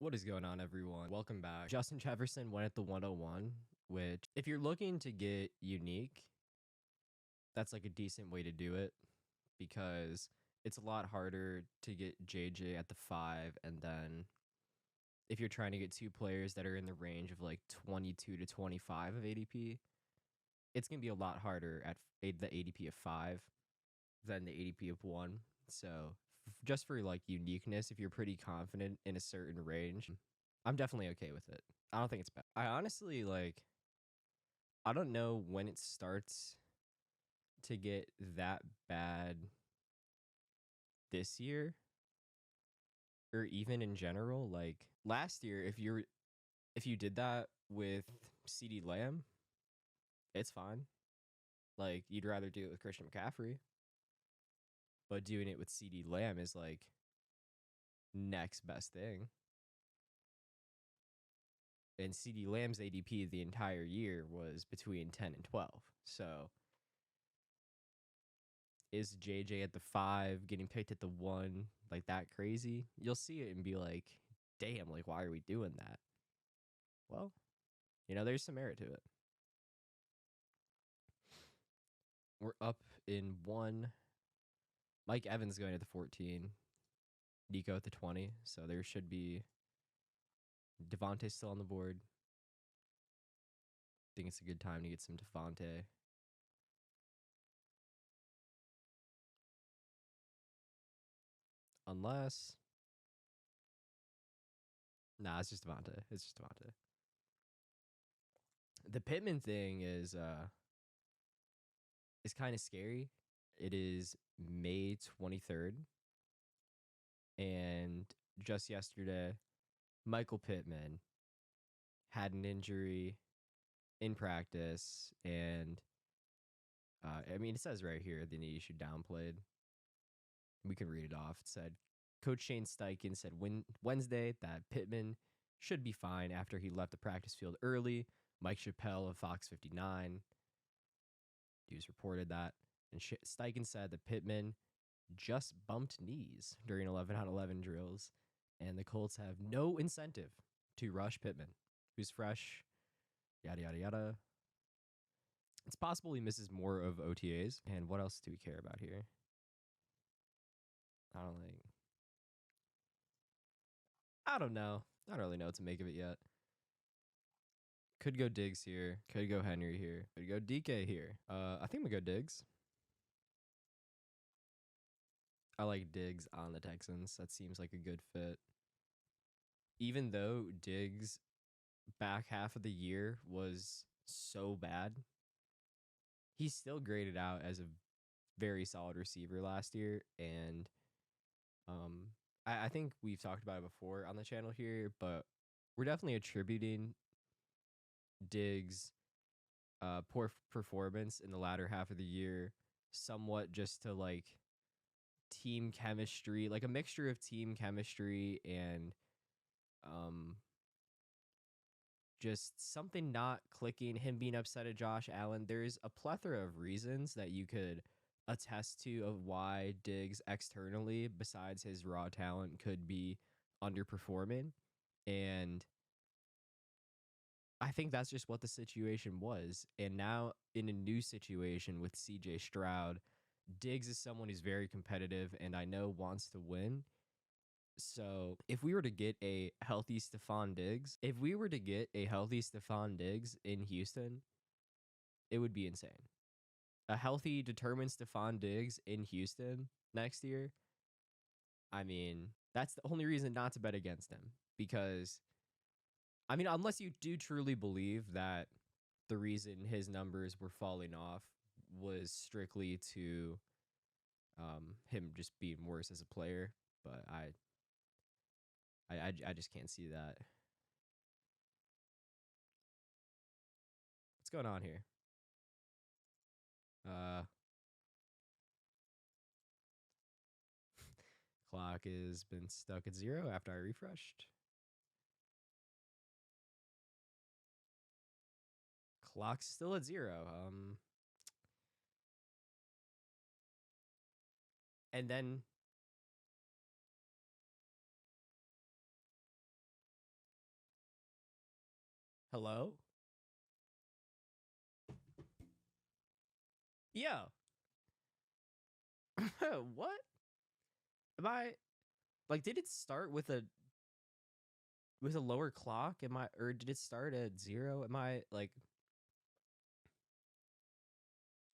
What is going on, everyone? Welcome back. Justin Jefferson went at the 101, which, if you're looking to get unique, that's like a decent way to do it because it's a lot harder to get JJ at the 5. And then if you're trying to get two players that are in the range of like 22 to 25 of ADP, it's going to be a lot harder at the ADP of 5 than the ADP of 1. So, just for like uniqueness, if you're pretty confident in a certain range, I'm definitely okay with it. I don't think it's bad. I honestly I don't know when it starts to get that bad this year or even in general. Like last year, if you did that with CD Lamb, it's fine. Like you'd rather do it with Christian McCaffrey, but doing it with CD Lamb is like next best thing. And CD Lamb's ADP the entire year was between 10 and 12. So is JJ at the 5 getting picked at the 1 like that crazy? You'll see it and be like, damn, like, why are we doing that? Well, there's some merit to it. We're up in 1. Mike Evans going at the 14. Nico at the 20. So there should be Devontae still on the board. I think it's a good time to get some Devontae. Unless. Nah, it's just Devontae. It's just Devontae. The Pittman thing is kind of scary. It is May 23rd. And just yesterday, Michael Pittman had an injury in practice. And it says right here the knee issue downplayed. We can read it off. It said, Coach Shane Steichen said Wednesday that Pittman should be fine after he left the practice field early. Mike Chappelle of Fox 59 News reported that. And Steichen said that Pittman just bumped knees during 11 on 11 drills, and the Colts have no incentive to rush Pittman, who's fresh, yada, yada, yada. It's possible he misses more of OTAs. And what else do we care about here? I don't know. I don't really know what to make of it yet. Could go Diggs here. Could go Henry here. Could go DK here. I think we go Diggs. I like Diggs on the Texans. That seems like a good fit. Even though Diggs back half of the year was so bad, he still graded out as a very solid receiver last year. And I think we've talked about it before on the channel here, but we're definitely attributing Diggs' poor performance in the latter half of the year somewhat just to like team chemistry, like a mixture of team chemistry and just something not clicking, him being upset at Josh Allen. There's a plethora of reasons that you could attest to of why Diggs externally, besides his raw talent, could be underperforming. And I think that's just what the situation was. And now in a new situation with CJ Stroud, Diggs is someone who's very competitive and I know wants to win. So if we were to get a healthy Stephon Diggs, in Houston, it would be insane. A healthy, determined Stephon Diggs in Houston next year, I mean, that's the only reason not to bet against him. Because, unless you do truly believe that the reason his numbers were falling off was strictly to him just being worse as a player. But I just can't see that. What's going on here? Clock has been stuck at 0 after I refreshed. Clock's still at 0. And then Hello? Yeah. What? Am I like did it start with a lower clock? Am I or did it start at 0? Am I like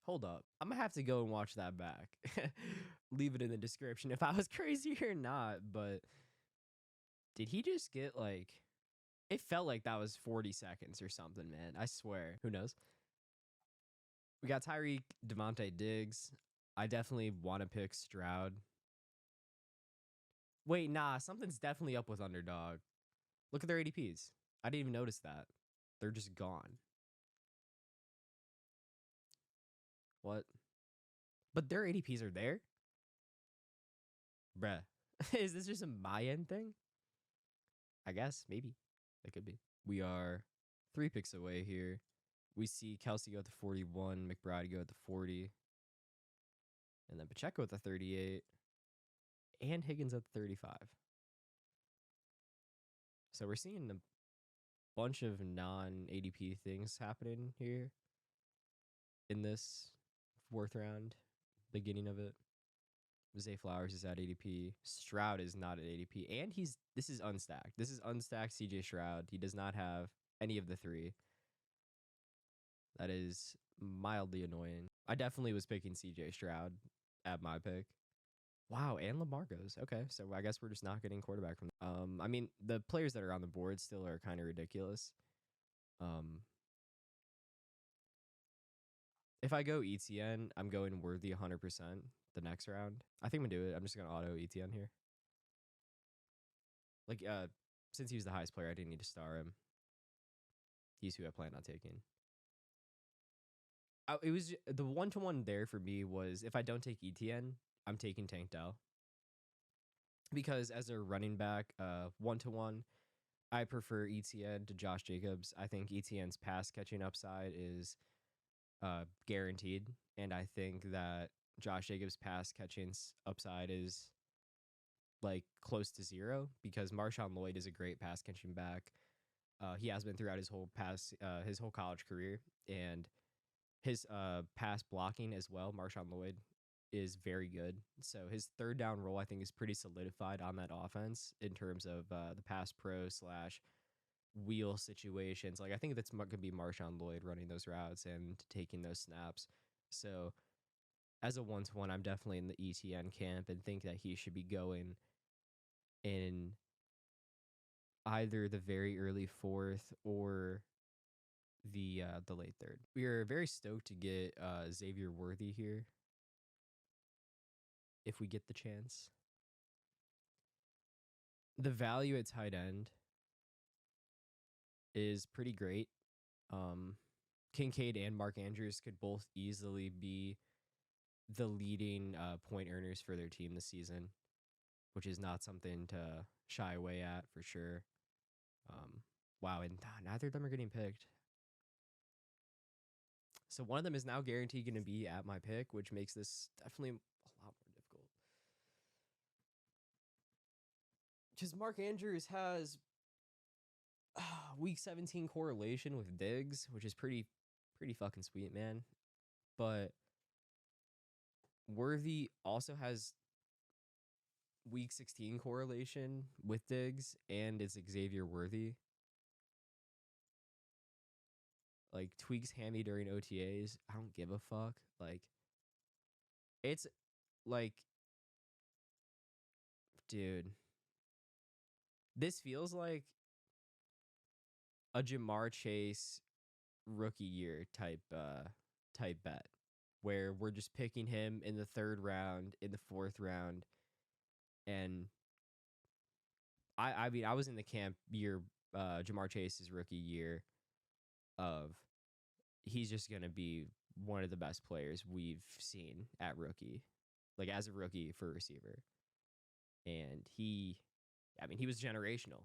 hold up. I'm gonna have to go and watch that back. Leave it in the description if I was crazy or not, but did he just get like it felt like that was 40 seconds or something, man. I swear. Who knows? We got Tyreek, Devontae Diggs. I definitely want to pick Stroud. Wait, nah, something's definitely up with Underdog. Look at their ADPs. I didn't even notice that. They're just gone. What? But their ADPs are there? Bruh. Is this just a Mayan thing? I guess, maybe. It could be. We are 3 picks away here. We see Kelsey go at the 41, McBride go at the 40, and then Pacheco at the 38, and Higgins at the 35. So we're seeing a bunch of non-ADP things happening here in this fourth round, beginning of it. Zay Flowers is at ADP. Stroud is not at ADP. And this is unstacked. This is unstacked CJ Stroud. He does not have any of the three. That is mildly annoying. I definitely was picking CJ Stroud at my pick. Wow, and Lamar goes. Okay, so I guess we're just not getting quarterback from. I mean, the players that are on the board still are kind of ridiculous. If I go ETN, I'm going Worthy 100% the next round. I think I'm gonna do it. I'm just gonna auto ETN here. Like, since he was the highest player, I didn't need to star him. He's who I plan on taking. It was the 1-to-1 there for me was if I don't take ETN, I'm taking Tank Dell. Because as a running back, 1-to-1, I prefer ETN to Josh Jacobs. I think ETN's pass catching upside is guaranteed, and I think that Josh Jacobs' pass catching upside is like close to 0 because Marshawn Lloyd is a great pass catching back. He has been throughout his whole college career, and his pass blocking as well. Marshawn Lloyd is very good. So his third down role, I think, is pretty solidified on that offense in terms of the pass pro slash wheel situations. Like I think that's going to be Marshawn Lloyd running those routes and taking those snaps. So as a 1-to-1, I'm definitely in the ETN camp and think that he should be going in either the very early fourth or the late third. We are very stoked to get Xavier Worthy here if we get the chance. The value at tight end is pretty great. Kincaid and Mark Andrews could both easily be the leading point earners for their team this season, which is not something to shy away at for sure. Wow, and neither of them are getting picked. So one of them is now guaranteed going to be at my pick, which makes this definitely a lot more difficult. Because Mark Andrews has week 17 correlation with Diggs, which is pretty fucking sweet, man. But Worthy also has week 16 correlation with Diggs, and it's Xavier Worthy. Like tweaks hammy during OTAs. I don't give a fuck. Like it's like dude. This feels like a Jamar Chase rookie year type bet where we're just picking him in the 3rd round, in the 4th round, and I mean I was in the camp year Jamar Chase's rookie year of he's just gonna be one of the best players we've seen at rookie, like as a rookie for a receiver. And he was generational.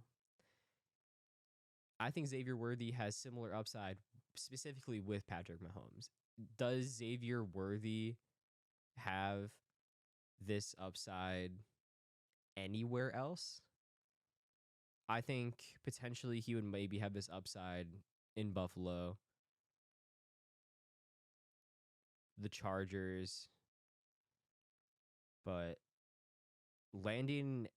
I think Xavier Worthy has similar upside, specifically with Patrick Mahomes. Does Xavier Worthy have this upside anywhere else? I think potentially he would maybe have this upside in Buffalo, the Chargers, but landing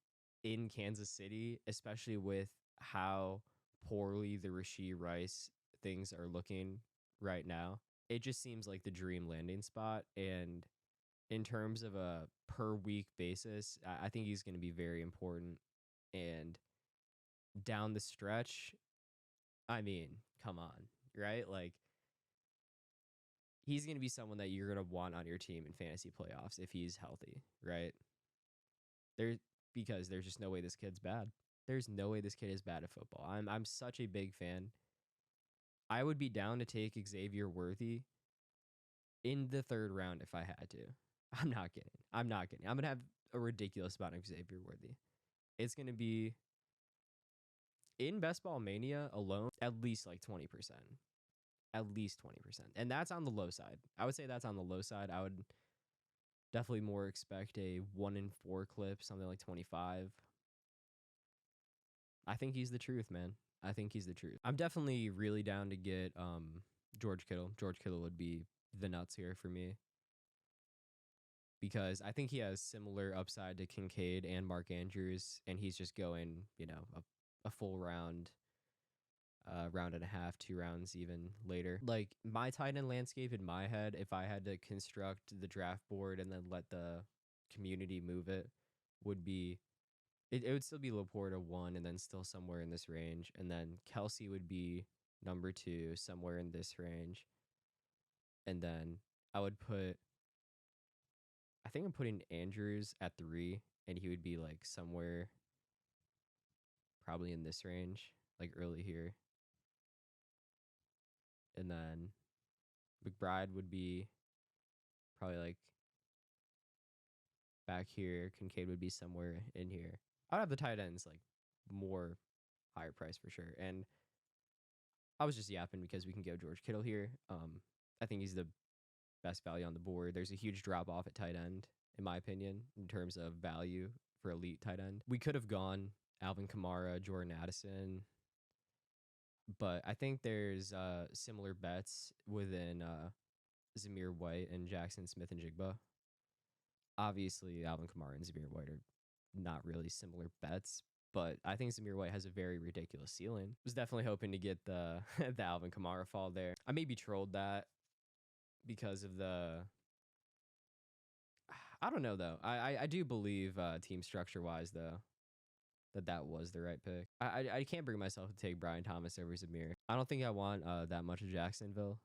in Kansas City, especially with how poorly the Rashee Rice things are looking right now, it just seems like the dream landing spot. And in terms of a per week basis, I think he's going to be very important. And down the stretch, I mean, come on, right? Like, he's going to be someone that you're going to want on your team in fantasy playoffs if he's healthy, right? There, because there's just no way this kid's bad. There's no way this kid is bad at football. I'm such a big fan. I would be down to take Xavier Worthy in the third round if I had to. I'm not kidding. I'm not kidding. I'm gonna have a ridiculous amount of Xavier Worthy. It's gonna be in Best Ball Mania alone at least like 20%. At least 20%. And that's on the low side. I would say that's on the low side. I would definitely more expect a 1 in 4 clip, something like 25. I think he's the truth, man. I think he's the truth. I'm definitely really down to get George Kittle. George Kittle would be the nuts here for me because I think he has similar upside to Kincaid and Mark Andrews, and he's just going, a full round, round and a half, 2 rounds even later. Like my tight end landscape in my head, if I had to construct the draft board and then let the community move it, would be it would still be Laporta 1 and then still somewhere in this range. And then Kelsey would be number 2, somewhere in this range. And then I would I think I'm putting Andrews at 3, and he would be like somewhere probably in this range, like early here. And then McBride would be probably like back here. Kincaid would be somewhere in here. I'd have the tight ends like more higher price for sure. And I was just yapping because we can go George Kittle here. I think he's the best value on the board. There's a huge drop off at tight end, in my opinion, in terms of value for elite tight end. We could have gone Alvin Kamara, Jordan Addison, but I think there's similar bets within Zamir White and Jackson Smith and Jigba. Obviously, Alvin Kamara and Zamir White are not really similar bets, but I think Zamir White has a very ridiculous ceiling. Was definitely hoping to get the the Alvin Kamara fall there. I maybe trolled that because of the I don't know though. I do believe team structure wise though that was the right pick. I can't bring myself to take Brian Thomas over Zamir. I don't think I want that much of Jacksonville.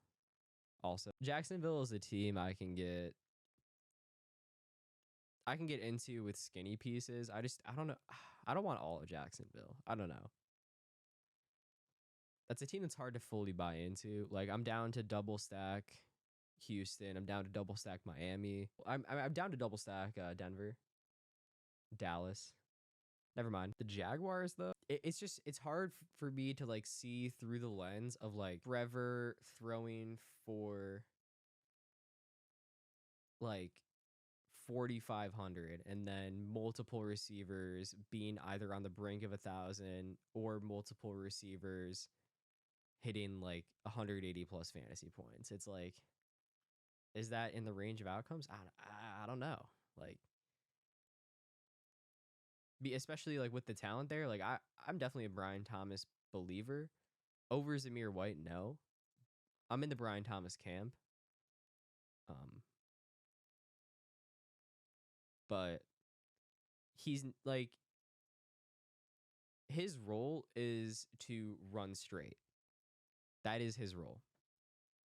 Also, Jacksonville is a team I can get into with skinny pieces. I don't know. I don't want all of Jacksonville. I don't know. That's a team that's hard to fully buy into. Like I'm down to double stack Houston. I'm down to double stack Miami. I'm down to double stack Denver, Dallas. Never mind. The Jaguars though, it's hard for me to like see through the lens of like Trevor throwing for like 4,500 and then multiple receivers being either on the brink of 1,000 or multiple receivers hitting like 180 plus fantasy points. It's like, is that in the range of outcomes? I don't know. Like, especially like with the talent there. Like, I'm definitely a Brian Thomas believer. Over Zamir White, no. I'm in the Brian Thomas camp. Um, but he's like his role is to run straight. That is his role.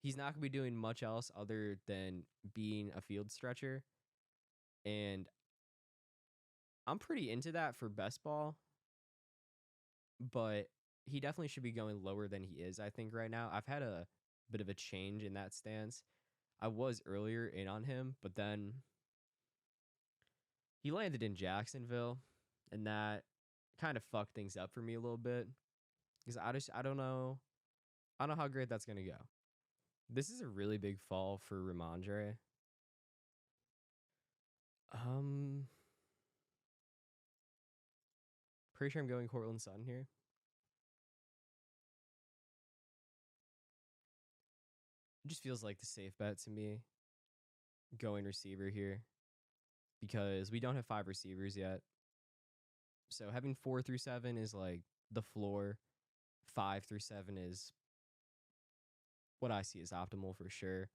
He's not going to be doing much else other than being a field stretcher. And I'm pretty into that for best ball, but he definitely should be going lower than he is, I think, right now. I've had a bit of a change in that stance. I was earlier in on him, but then he landed in Jacksonville, and that kind of fucked things up for me a little bit because I don't know. I don't know how great that's going to go. This is a really big fall for Ramondre. Um, Pretty sure I'm going Cortland Sutton here. It just feels like the safe bet to me going receiver here because we don't have 5 receivers yet. So having 4 through 7 is like the floor. 5 through 7 is what I see as optimal for sure.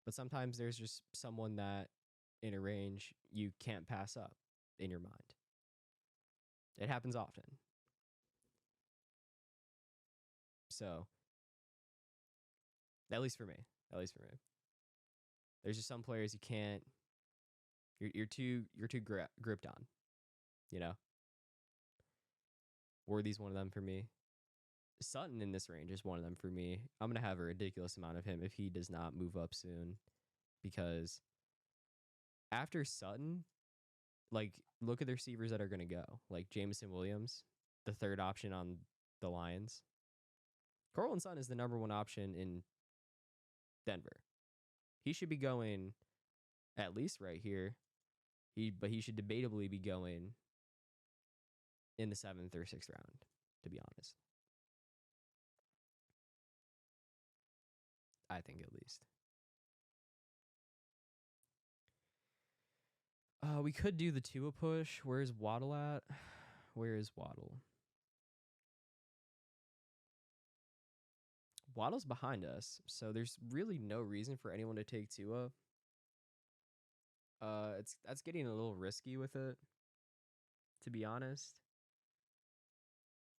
But sometimes there's just someone that in a range you can't pass up in your mind. It happens often. So, at least for me, at least for me, there's just some players you can't. You're too gripped on. You know, Worthy's one of them for me. Sutton in this range is one of them for me. I'm gonna have a ridiculous amount of him if he does not move up soon, because after Sutton, like look at the receivers that are gonna go, like Jameson Williams, the third option on the Lions. Cortland Sutton is the number one option in Denver. He should be going at least right here. But he should debatably be going in the 7th or 6th round, to be honest. I think at least. We could do the Tua push. Where's Waddle at? Where is Waddle? Waddle's behind us, so there's really no reason for anyone to take Tua. That's getting a little risky with it, to be honest.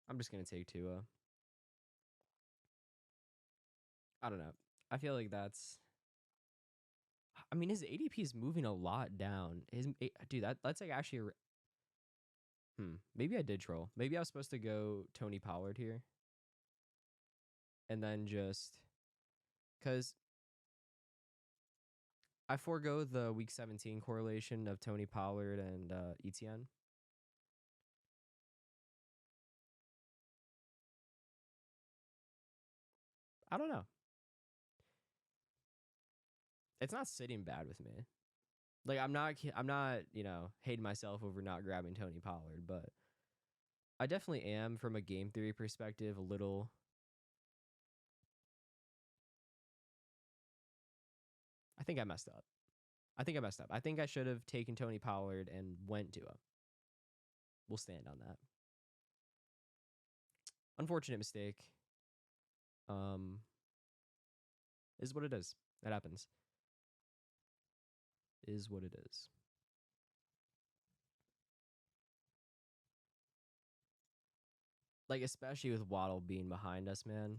I'm just gonna take Tua. I don't know. I feel like that's. I mean, his ADP is moving a lot down. Dude, that's like actually. Maybe I did troll. Maybe I was supposed to go Tony Pollard here, and then just because I forego the week 17 correlation of Tony Pollard and ETN. I don't know. It's not sitting bad with me. Like I'm not hating myself over not grabbing Tony Pollard, but I definitely am from a game theory perspective a little. I think I messed up. I think I should have taken Tony Pollard and went to him. We'll stand on that. Unfortunate mistake. Um, is what it is. That happens. Is what it is. Like especially with Waddle being behind us, man.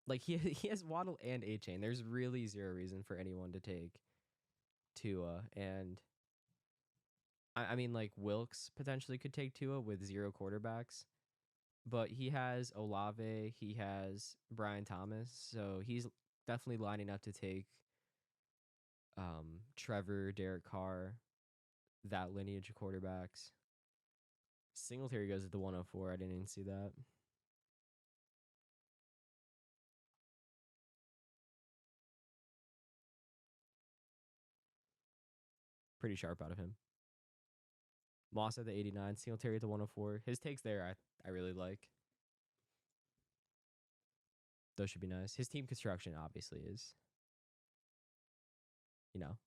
Like he has Waddle and A Chain. There's really zero reason for anyone to take Tua, and I mean like Wilkes potentially could take Tua with 0 quarterbacks, but he has Olave, he has Brian Thomas, so he's definitely lining up to take Trevor, Derek Carr, that lineage of quarterbacks. Singletary goes at the 104. I didn't even see that. Pretty sharp out of him. Moss at the 89, Singletary at the 104. His takes there I really like. Those should be nice. His team construction obviously is, you know,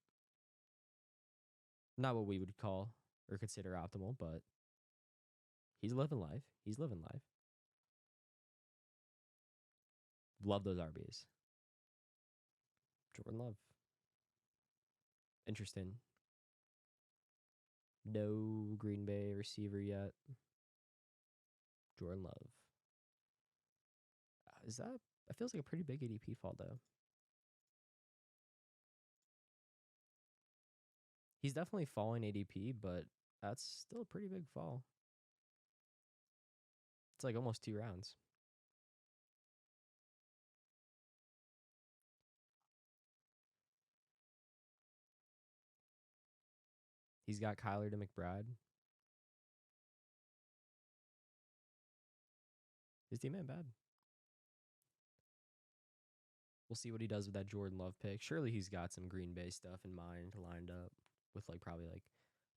not what we would call or consider optimal, but he's living life. He's living life. Love those RBs. Jordan Love. Interesting. No Green Bay receiver yet. Jordan Love. Is that? That feels like a pretty big ADP fall though. He's definitely falling ADP, but that's still a pretty big fall. It's like almost 2 rounds. He's got Kyler to McBride. His team ain't bad. We'll see what he does with that Jordan Love pick. Surely he's got some Green Bay stuff in mind lined up with like probably like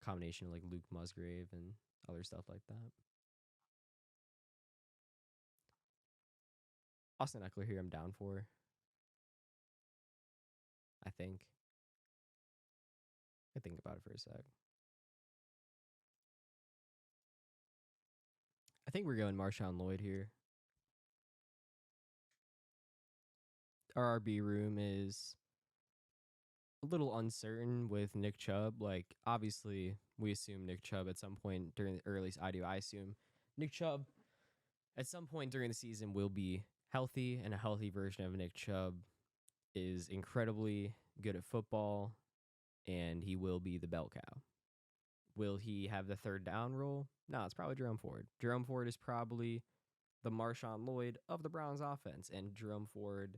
combination of like Luke Musgrave and other stuff like that. Austin Eckler here, I'm down for. think. I think about it for a sec. I think we're going Marshawn Lloyd here. Our RB room is a little uncertain with Nick Chubb. Like, obviously, we assume Nick Chubb at some point during the, or at least I do. I assume Nick Chubb at some point during the season will be healthy, and a healthy version of Nick Chubb is incredibly good at football, and he will be the bell cow. Will he have the third down role? No, it's probably Jerome Ford. Jerome Ford is probably the Marshawn Lloyd of the Browns offense, and Jerome Ford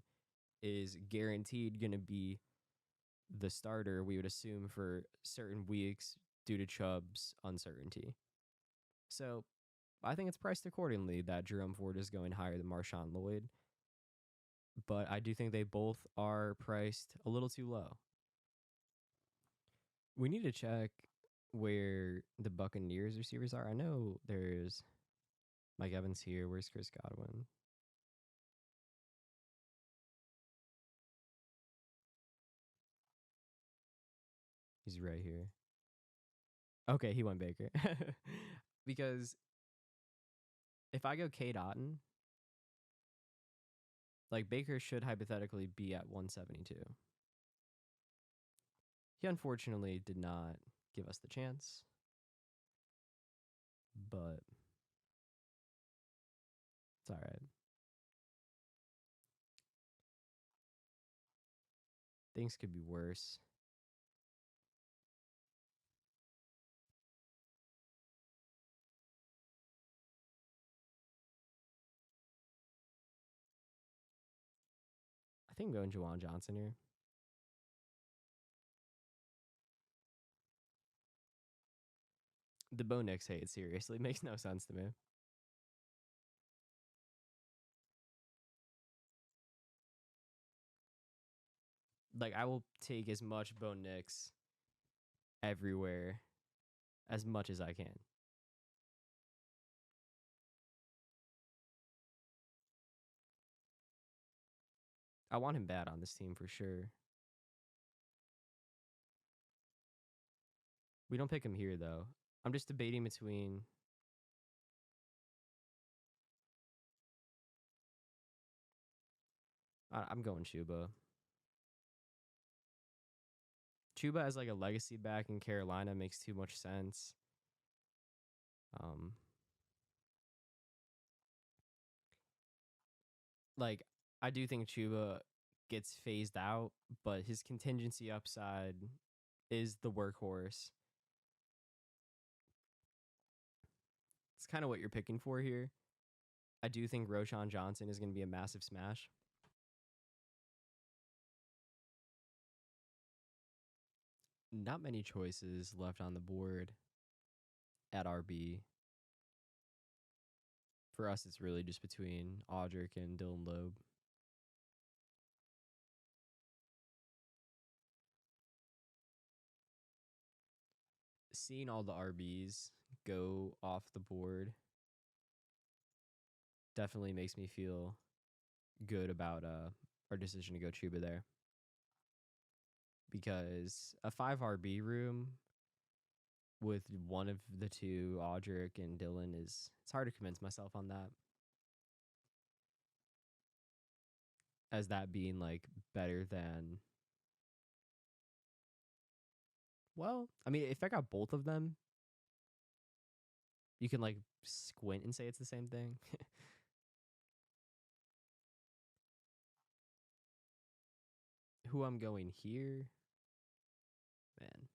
is guaranteed going to be the starter, we would assume, for certain weeks due to Chubb's uncertainty. So I think it's priced accordingly that Jerome Ford is going higher than Marshawn Lloyd, but I do think they both are priced a little too low. We need to check where the Buccaneers receivers are. I know there's Mike Evans here. Where's Chris Godwin? He's right here. Okay, he went Baker. Because if I go Kate Otten, like Baker should hypothetically be at 172. He unfortunately did not give us the chance, but it's all right. Things could be worse. I think I'm going Jawan Johnson here. The Bo Nix hate seriously makes no sense to me. Like, I will take as much Bo Nix everywhere as much as I can. I want him bad on this team for sure. We don't pick him here though. I'm just debating between I'm going Chuba. Chuba as like a legacy back in Carolina makes too much sense. Um, like I do think Chuba gets phased out, but his contingency upside is the workhorse. It's kind of what you're picking for here. I do think Roshan Johnson is going to be a massive smash. Not many choices left on the board at RB. For us, it's really just between Audric and Dylan Loeb. Seeing all the RBs go off the board definitely makes me feel good about our decision to go Chuba there. Because a 5 RB room with one of the two, Audric and Dylan, it's hard to convince myself on that. As that being like better than, well, I mean, if I got both of them, you can like squint and say it's the same thing. Who I'm going here, man.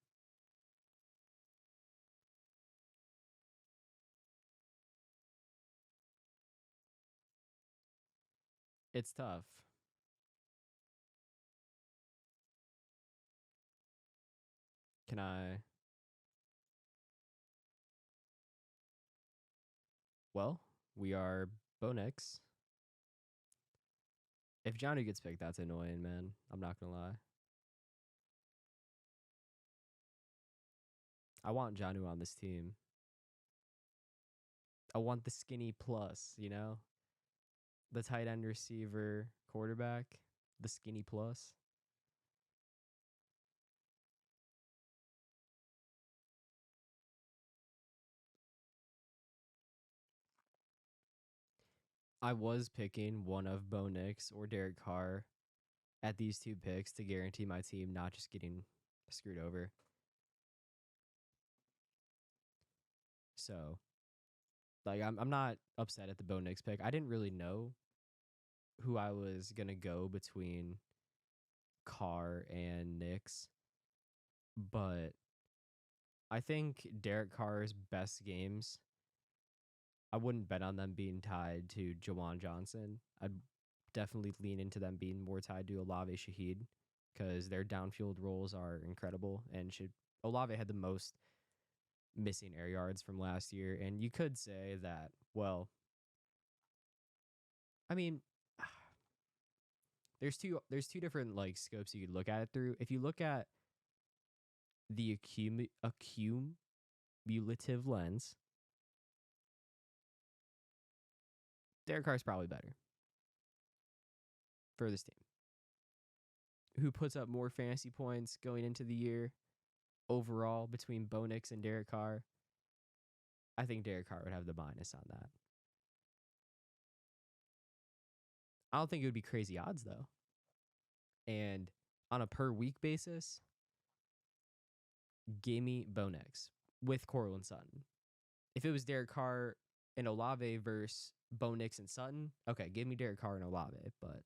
It's tough. Can I? Well, we are Bonex. If Johnny gets picked, that's annoying, man. I'm not gonna lie. I want Janu on this team. I want the skinny plus, you know? The tight end receiver quarterback, the skinny plus. I was picking one of Bo Nix or Derek Carr at these two picks to guarantee my team not just getting screwed over. So, like, I'm not upset at the Bo Nix pick. I didn't really know who I was gonna go between Carr and Nix, but I think Derek Carr's best games, I wouldn't bet on them being tied to Jawan Johnson. I'd definitely lean into them being more tied to Olave Shaheed because their downfield roles are incredible. And Olave had the most missing air yards from last year. And you could say that, well, I mean, there's two different like scopes you could look at it through. If you look at the accumulative lens, Derek Carr's probably better for this team. Who puts up more fantasy points going into the year overall between Bo Nix and Derek Carr? I think Derek Carr would have the minus on that. I don't think it would be crazy odds though. And on a per week basis, give me Bo Nix with Cortland Sutton. If it was Derek Carr and Olave versus Bo Nix and Sutton, okay, give me Derek Carr and Olave. But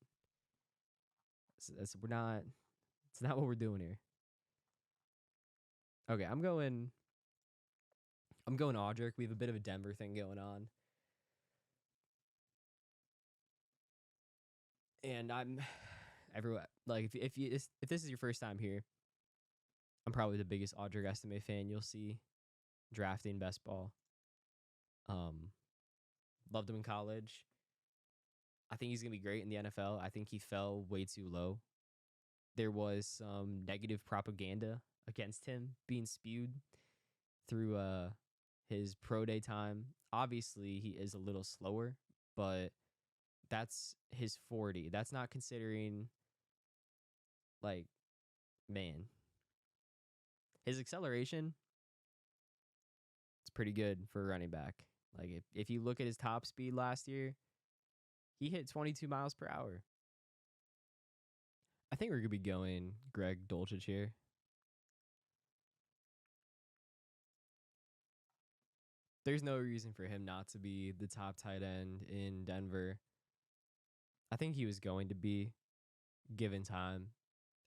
we're not. It's not what we're doing here. Okay, I'm going Audric. We have a bit of a Denver thing going on. And I'm everywhere. Like if this is your first time here, I'm probably the biggest Audric Estime fan you'll see drafting best ball. Loved him in college. I think he's gonna be great in the NFL. I think he fell way too low. There was some negative propaganda against him being spewed through his pro day time. Obviously, he is a little slower, but that's his 40. That's not considering like man. His acceleration, it's pretty good for a running back. Like if you look at his top speed last year, he hit 22 miles per hour. I think we're gonna be going Greg Dulcich here. There's no reason for him not to be the top tight end in Denver. I think he was going to be given time.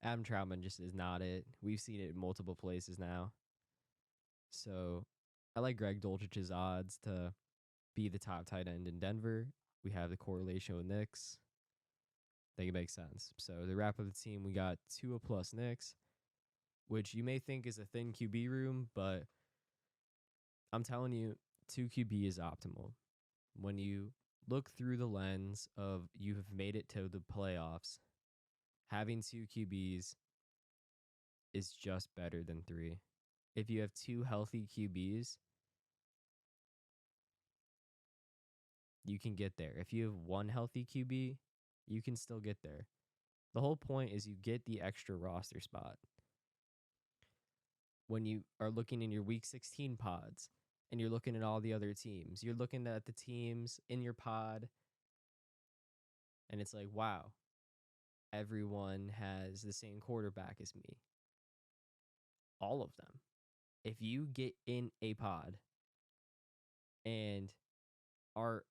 Adam Troutman just is not it. We've seen it in multiple places now. So I like Greg Dulcich's odds to be the top tight end in Denver. We have the correlation with Knicks. I think it makes sense. So to wrap up the team, we got Tua plus Knicks, which you may think is a thin QB room, but I'm telling you, 2 QB is optimal. When you look through the lens of you have made it to the playoffs, having 2 QBs is just better than 3. If you have 2 healthy QBs, you can get there. If you have 1 healthy QB, you can still get there. The whole point is you get the extra roster spot. When you are looking in your week 16 pods and you're looking at all the other teams, you're looking at the teams in your pod and it's like, wow, everyone has the same quarterback as me. All of them. If you get in a pod and are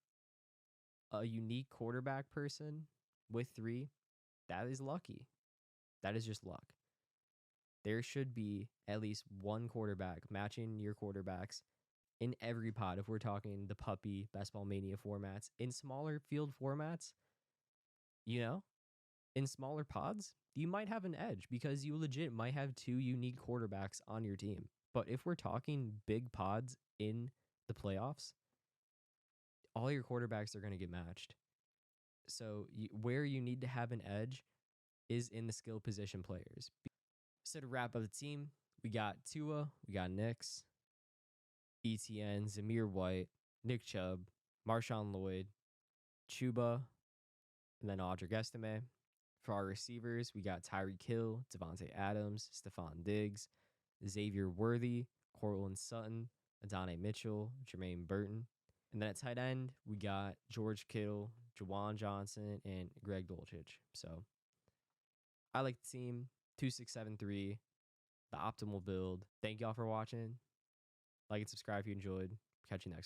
a unique quarterback person with 3, that is lucky. That is just luck. There should be at least one quarterback matching your quarterbacks in every pod. If we're talking the puppy, Best Ball Mania formats, in smaller field formats, in smaller pods, you might have an edge because you legit might have 2 unique quarterbacks on your team. But if we're talking big pods in the playoffs, all your quarterbacks are going to get matched. So where you need to have an edge is in the skill position players. So to wrap up the team, we got Tua, we got Nix, ETN, Zamir White, Nick Chubb, Marshawn Lloyd, Chuba, and then Audric Estime. For our receivers, we got Tyreek Hill, Devontae Adams, Stephon Diggs, Xavier Worthy, Cortland Sutton, Adonai Mitchell, Jermaine Burton. And then at tight end, we got George Kittle, Jawan Johnson, and Greg Dolchich. So I like the team. 2673, the optimal build. Thank y'all for watching. Like and subscribe if you enjoyed. Catch you next.